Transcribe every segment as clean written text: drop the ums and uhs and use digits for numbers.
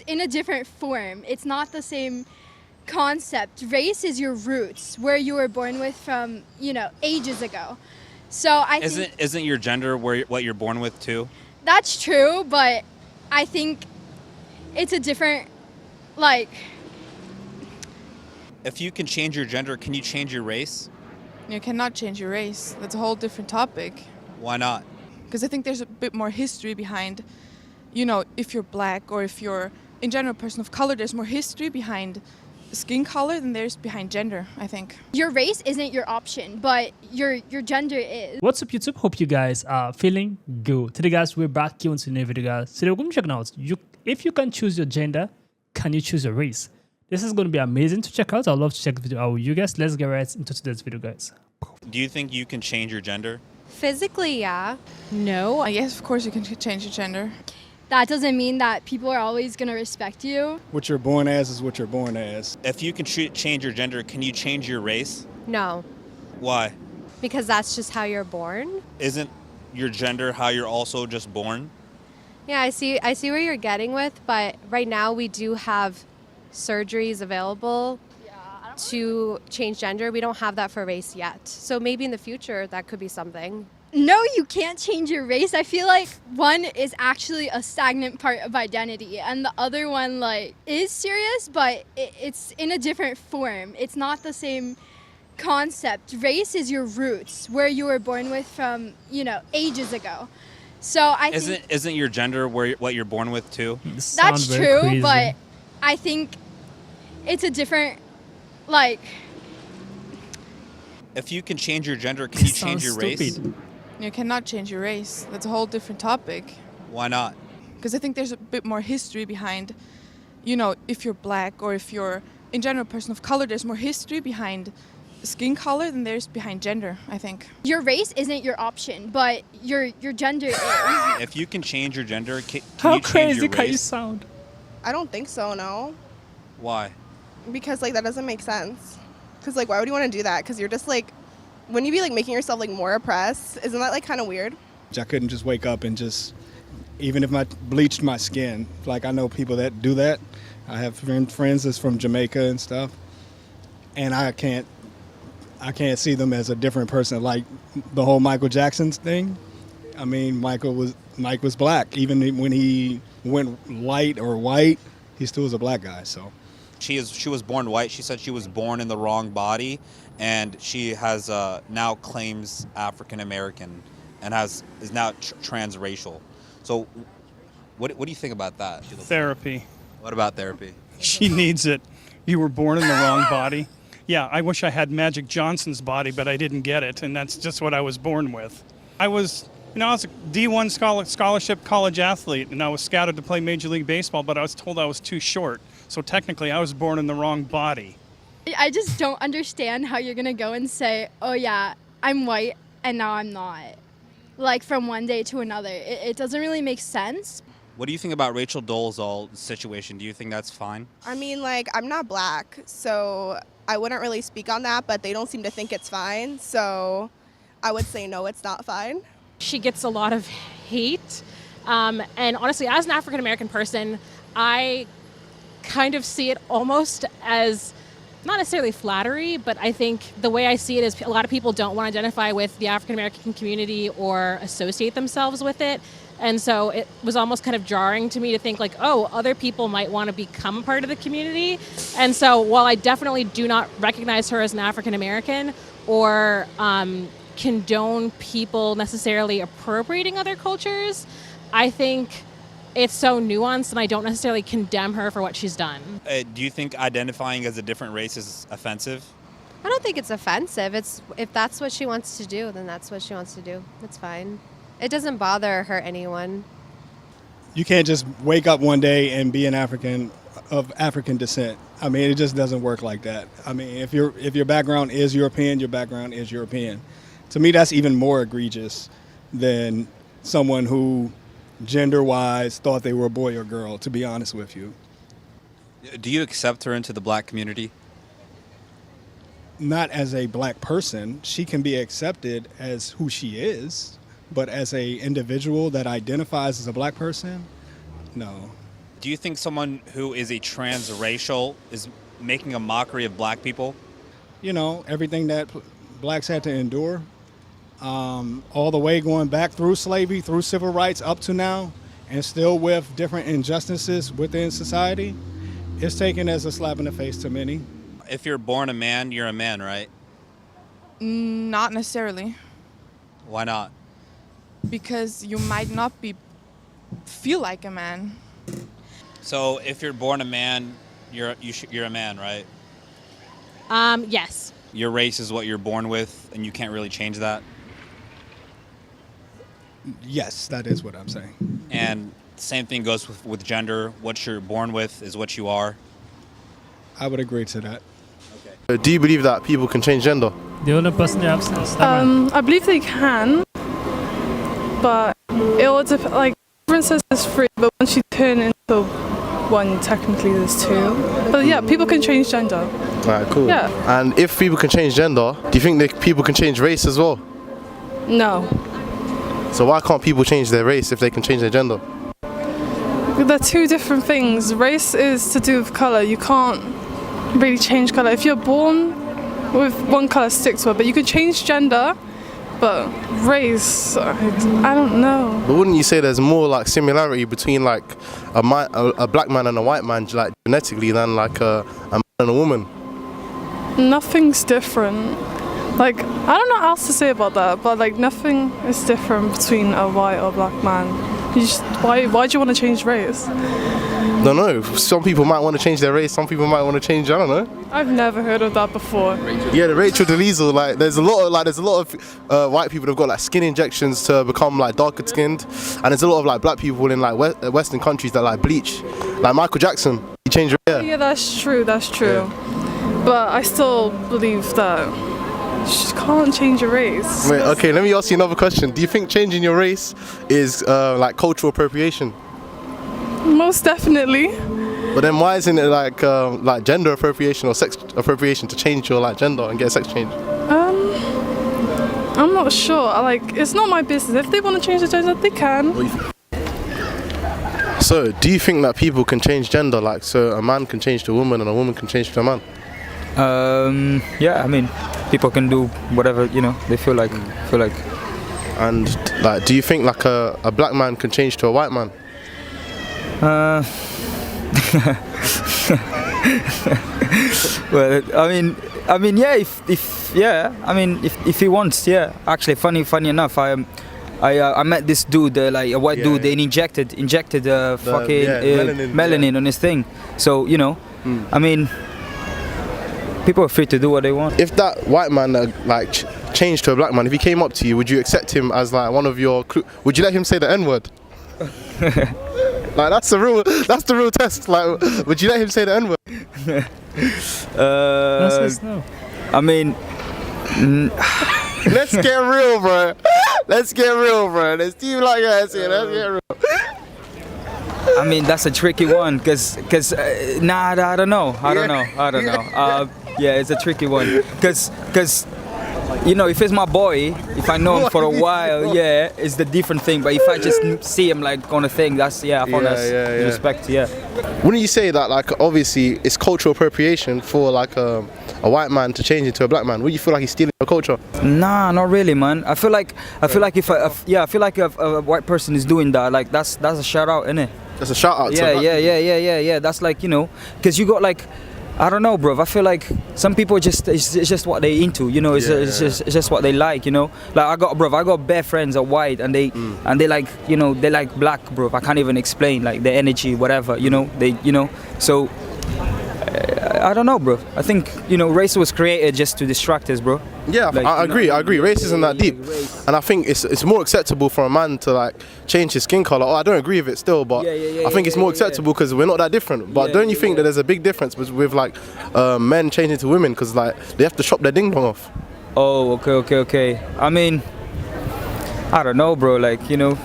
in a different form. It's not the same concept. Race is your roots, where you were born with from, ages ago. So I think Isn't your gender what you're born with too? that's true, but I think it's a different, like, If you can change your gender, can you change your race? You cannot change your race. That's a whole different topic. Why not? Because I think there's a bit more history behind, if you're black or if you're, in general, a person of color, there's more history behind skin color than there's behind gender, I think. your race isn't your option, but your gender is. What's up, YouTube? Hope you guys are feeling good. Today, guys, we're back here on a new video, guys. Today, we're going to check out if you can choose your gender, can you choose your race? This is going to be amazing to check out. I'd love to check the video out with you guys. Let's get right into today's video, guys. Do you think you can change your gender? Physically, yeah. No, yes, of course you can change your gender. That doesn't mean that people are always going to respect you. What you're born as is what you're born as. If you can change your gender, can you change your race? No, Why? because that's just how you're born. Isn't your gender how you're also just born? Yeah, I see where you're getting with, but right now we do have surgeries available to change gender. We don't have that for race yet. So maybe in the future that could be something. No, you can't change your race. I feel like one is actually a stagnant part of identity, and the other one is serious, but it's in a different form. It's not the same concept. Race is your roots, where you were born with from, ages ago. So I think Isn't your gender what you're born with too? This that's sounds very true, crazy. but I think it's a different, If you can change your gender, can you This change your sounds race? stupid. You cannot change your race. That's a whole different topic. Why not? Because I think there's a bit more history behind, if you're black or if you're, in general, a person of color, there's more history behind skin color than there's behind gender, I think. your race isn't your option, but your gender is. If you can change your gender, can How you change crazy your can you race? sound? I don't think so, no. Why? Because, that doesn't make sense. Because, why would you want to do that? Because you're just, wouldn't you be, making yourself, more oppressed? Isn't that, kind of weird? I couldn't just wake up and even if I bleached my skin, I know people that do that. I have friends that's from Jamaica and stuff, and I can't see them as a different person. Like the whole Michael Jackson thing. I mean, Mike was black. Even when he went light or white, he still was a black guy, so. She was born white. She said she was born in the wrong body, and she has now claims African American, and is now transracial. So, what do you think about that? Therapy. What about therapy? She needs it. You were born in the wrong body. Yeah, I wish I had Magic Johnson's body, but I didn't get it, and that's just what I was born with. I was a D1 scholarship college athlete, and I was scouted to play Major League Baseball, but I was told I was too short. So technically, I was born in the wrong body. I just don't understand how you're gonna go and say, oh yeah, I'm white and now I'm not. From one day to another. It doesn't really make sense. What do you think about Rachel Dolezal situation? Do you think that's fine? I mean, I'm not black, so I wouldn't really speak on that, but they don't seem to think it's fine, so I would say no, it's not fine. She gets a lot of hate. And honestly, as an African American person, I kind of see it almost as not necessarily flattery, but I think the way I see it is a lot of people don't want to identify with the African American community or associate themselves with it. And so it was almost kind of jarring to me to think other people might want to become a part of the community. And so while I definitely do not recognize her as an African American or condone people necessarily appropriating other cultures, I think it's so nuanced, and I don't necessarily condemn her for what she's done. Do you think identifying as a different race is offensive? I don't think it's offensive. If that's what she wants to do, then that's what she wants to do. That's fine. It doesn't bother or hurt anyone. You can't just wake up one day and be an African of African descent. I mean, it just doesn't work like that. I mean, if your background is European, your background is European. To me, that's even more egregious than someone who gender-wise thought they were a boy or girl, to be honest with you. Do you accept her into the black community? Not as a black person. She can be accepted as who she is, but as a individual that identifies as a black person, no. Do you think someone who is a transracial is making a mockery of black people? You know, everything that blacks had to endure, all the way going back through slavery, through civil rights up to now, and still with different injustices within society, it's taken as a slap in the face to many. If you're born a man, you're a man, right? Not necessarily, Why not? because you might not feel like a man. So if you're born a man, you're a man, right? Yes. Your race is what you're born with, and you can't really change that. Yes, that is what I'm saying. And same thing goes with gender. What you're born with is what you are. I would agree to that. Do you believe that people can change gender? The only person you have is Stammer. I believe they can, but it will depend. Like, princess is free, but once you turn into one, technically there's two. But yeah, people can change gender. Alright, cool. Yeah. And if people can change gender, do you think that people can change race as well? No, So why can't people change their race if they can change their gender? they're two different things. Race is to do with color. You can't really change color. If you're born with one color, stick to it. But you can change gender. But race, I don't know. But wouldn't you say there's more like similarity between like a black man and a white man, like genetically, than like a man and a woman? Nothing's different. Like, I don't know what else to say about that, but like nothing is different between a white or black man. You just, why do you want to change race? Don't know. Some people might want to change their race. Some people might want to change. I don't know. I've never heard of that before. Yeah, the Rachel Dolezal. Like, there's a lot of white people that've got like skin injections to become like darker skinned, and there's a lot of like black people in like Western countries that like bleach. Like Michael Jackson, he changed her hair. Yeah, that's true. That's true. Yeah. But I still believe that you just can't change your race. Wait, okay, let me ask you another question. Do you think changing your race is like cultural appropriation? Most definitely. But then why isn't it like gender appropriation or sex appropriation to change your like gender and get a sex change? I'm not sure. Like, it's not my business. If they want to change the gender, they can. So, do you think that people can change gender? Like, so a man can change to a woman and a woman can change to a man? Yeah, I mean, people can do whatever, you know, they feel like. And like, do you think like a black man can change to a white man? Well, I mean, yeah. If he wants, yeah. Actually, funny enough, I met this dude, like a white dude, and injected melanin on his thing. So you know, I mean, people are free to do what they want. If that white man changed to a black man, if he came up to you, would you accept him as like one of your? Would you let him say the N-word? Like that's the real test. Like, would you let him say the N-word? No. I mean, let's get real, bro. Let's get real, bro. Let's see like that. Let's get real. I mean, that's a tricky one, cause I don't know. Yeah, it's a tricky one, cause. You know, if it's my boy, if I know him for a while, yeah, it's the different thing. But if I just see him like on a thing, that's I found that's respect, yeah. Wouldn't you say that like obviously it's cultural appropriation for like a white man to change into a black man? Would you feel like he's stealing your culture? Nah, not really, man. I feel like if a white person is doing that, like that's a shout out, innit? That's a shout out. Yeah. That's like, you know, because you got like. I don't know, bro. I feel like some people it's just what they into, you know. It's just what they like, you know. Like I got bare friends are white and they like, you know, they like black, bro. I can't even explain like the energy, whatever, you know. So I don't know, bro. I think, you know, race was created just to distract us, bro. Yeah, like, I agree. Race isn't that deep, and I think it's more acceptable for a man to like change his skin color. I don't agree with it still, but I think it's more acceptable because we're not that different. But don't you think that there's a big difference with like men changing to women because like they have to chop their ding dong off? Oh, okay. I mean, I don't know, bro. Like, you know,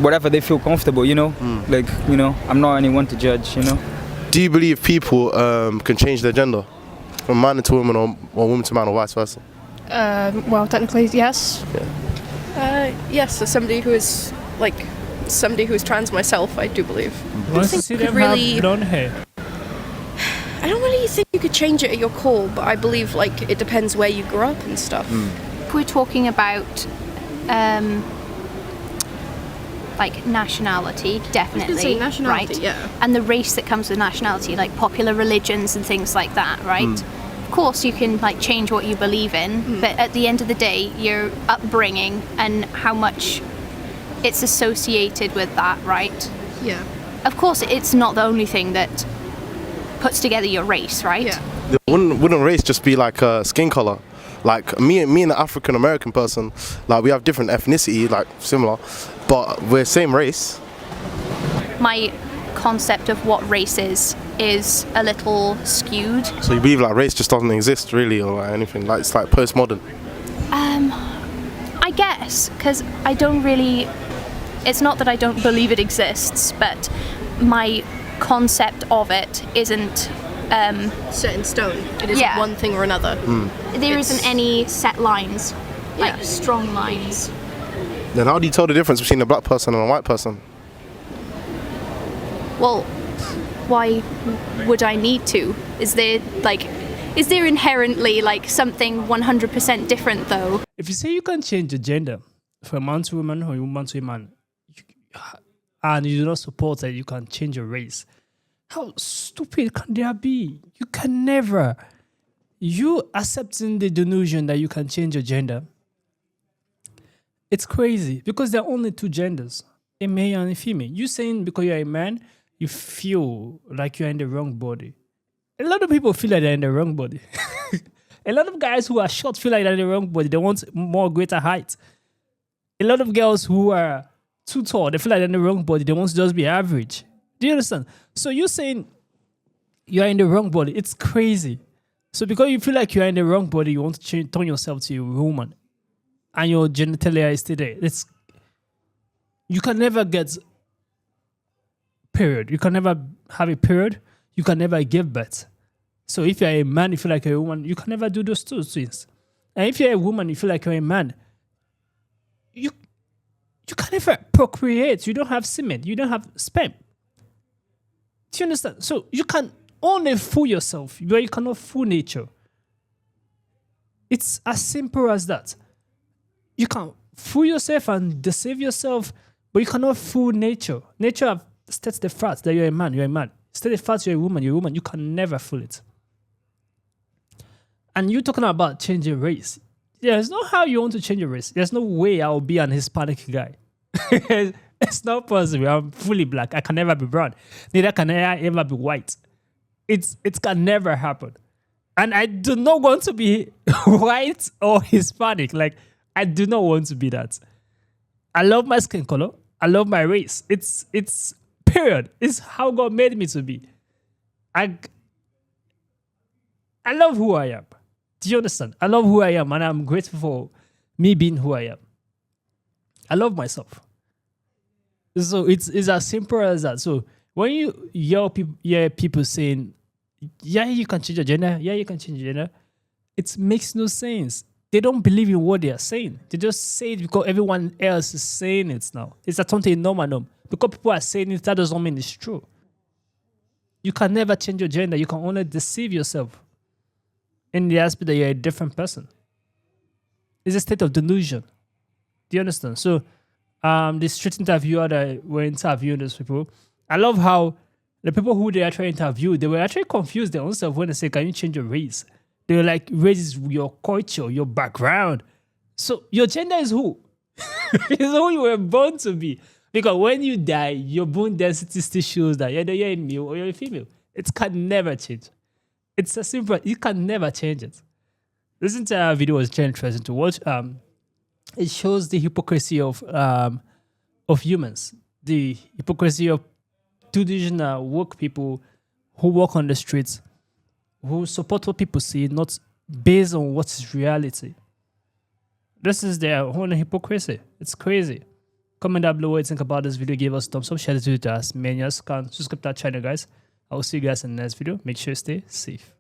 whatever they feel comfortable, you know. Like, you know, I'm not anyone to judge, you know. Do you believe people can change their gender from man to woman or woman to man or vice versa? Well, technically, yes. Yes, as somebody who is like somebody who's trans myself, I do believe. Once you see them have blonde hair. I don't really think you could change it at your core, but I believe like it depends where you grew up and stuff. If we're talking about like nationality, definitely, nationality, right? yeah. And the race that comes with nationality, like popular religions and things like that, right? Of course, you can like change what you believe in, but at the end of the day, your upbringing and how much it's associated with that, right? Yeah. Of course, it's not the only thing that puts together your race, right? Yeah. Wouldn't race just be like skin color? Like me and the African American person, like we have different ethnicity, like similar, but we're same race. My concept of what race is a little skewed. So you believe like race just doesn't exist really, or like anything? Like it's like postmodern. I guess, because I don't really. It's not that I don't believe it exists, but my concept of it isn't set in stone. It isn't one thing or another. There isn't any set lines, like strong lines. Then how do you tell the difference between a black person and a white person? Well, why would I need to? Is there inherently like something 100% different though? If you say you can change the gender from a man to woman or a woman to a man, and you do not support that you can change your race, how stupid can there be? You can never. You accepting the delusion that you can change your gender, it's crazy because there are only two genders, a male and a female. You saying because you're a man, you feel like you're in the wrong body. A lot of people feel like they're in the wrong body. A lot of guys who are short feel like they're in the wrong body. They want more greater height. A lot of girls who are too tall, they feel like they're in the wrong body. They want to just be average. Do you understand? So you're saying you're in the wrong body. It's crazy. So because you feel like you're in the wrong body, you want to turn yourself to a woman, and your genitalia is still there. You can never get period. You can never have a period. You can never give birth. So if you're a man, you feel like you're a woman, you can never do those two things. And if you're a woman, you feel like you're a man, you can never procreate. You don't have semen. You don't have sperm. Do you understand? So you can only fool yourself, but you cannot fool nature. It's as simple as that. You can fool yourself and deceive yourself, but you cannot fool nature. Nature states the fact that you're a man, you're a man. State the fact you're a woman, you're a woman. You can never fool it. And you're talking about changing race. There's no how you want to change your race. There's no way I'll be an Hispanic guy. It's not possible. I'm fully black. I can never be brown. Neither can I ever be white. It can never happen. And I do not want to be white or Hispanic. Like, I do not want to be that. I love my skin color. I love my race. It's period. It's how God made me to be. I love who I am. Do you understand? I love who I am, and I'm grateful for me being who I am. I love myself. So it's as simple as that. So when you hear people saying, yeah, you can change your gender, yeah, you can change your gender, it makes no sense. They don't believe in what they are saying. They just say it because everyone else is saying it now. It's a totally normal. Because people are saying it, that doesn't mean it's true. You can never change your gender. You can only deceive yourself in the aspect that you're a different person. It's a state of delusion. Do you understand? So the street interviewer that were interviewing those people, I love how the people who they actually interviewed, they were actually confused themselves when they say, can you change your race? They were like, race is your culture, your background. So your gender is who? It's who you were born to be. Because when you die, your bone density still shows that either you're a male or you're a female. It can never change. It's a simple, you can never change it. This entire video was very interesting to watch. It shows the hypocrisy of humans, the hypocrisy of traditional work people who walk on the streets, who support what people see, not based on what is reality. This is their own hypocrisy. It's crazy. Comment down below what you think about this video. Give us a thumbs up, share this video to as many as you can. Subscribe to our channel, guys. I will see you guys in the next video. Make sure you stay safe.